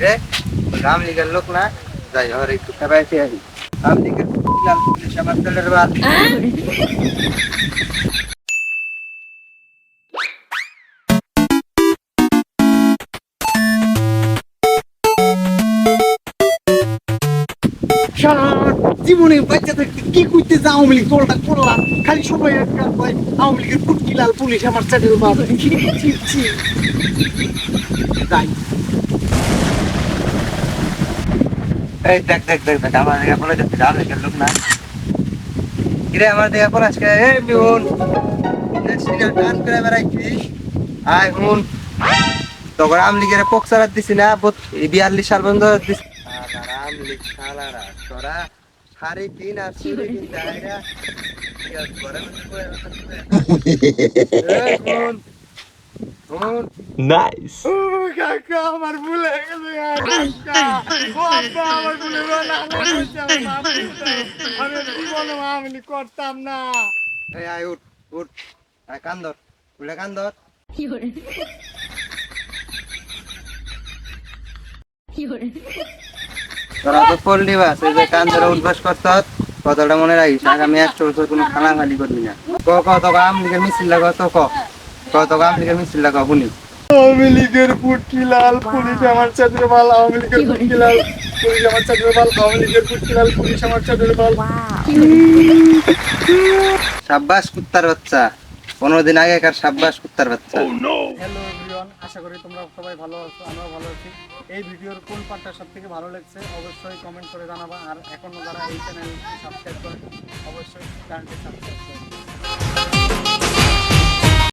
রে আওয়ামী লীগের লোক না যাই আর একটু খাবাইতে আসি আওয়ামী লীগের পুলিশ আমার ছেলের বাল জীবনে বাচ্চা থাকতে কি করতে যা আওয়ামী লীগ দলটা করলাম খালি সবাই একটা ভাই আওয়ামী লীগের কুটকি লাল পুলিশ আমার চাটের বাপ যাই এই দেখ দেখ দেখ দেখ আমার দেখা পড়ে যাচ্ছে আওয়ামী লীগের লোক না কিরে আমার দেখা পড়ে আজকে এই বিহুন সিরিয়াল টান করে বেড়াইছিস আয় হুন তখন আওয়ামী লীগের পক্সারাত দিছি না 42 সাল বন্ধ দিছি আওয়ামী লীগ শালারা তোরা সারি কিন আর চুরি কিন দাইরা Nice. ও কাকা আমার ভুল হয়ে গেছে কাকা ও আব্বা আমার ভুল হয়ে গেল আমি জীবনে আওয়ামী লীগ করতাম না এই আয় উঠ উঠ আয় কান্দর উঠে কান্দর তোরা তো পড়লি বাস এই যে কান্দর উঠবাস করত কথাটা মনে রাখিস আগামী 1 বছর কোনো খানাখালি করবি না ক তোকে আওয়ামী লীগের মিছিল লাগা তো ক তোকে আওয়ামী লীগের মিছিল লাগা শুনি আওয়ামী লীগের পুটকি লাল পুলিশ আমার চাটের বাল আওয়ামী লীগের পুটকি লাল পুলিশ আমার চাটের বাল আওয়ামী লীগের পুটকি লাল পুলিশ আমার চাটের বাল সাব্বাস কুত্তার বাচ্চা 15 দিন আগেকার সাব্বাস কুত্তার বাচ্চা হ্যালো এভরিওয়ান আশা করি তোমরা সবাই ভালো আছো আমরাও ভালো আছি এই ভিডিওর কোন পার্টটা সবথেকে ভালো লাগছে অবশ্যই কমেন্ট করে জানাবা আর এখনো যারা এই চ্যানেল সাবস্ক্রাইব করেন অবশ্যই চ্যানেলটি সাবস্ক্রাইব করুন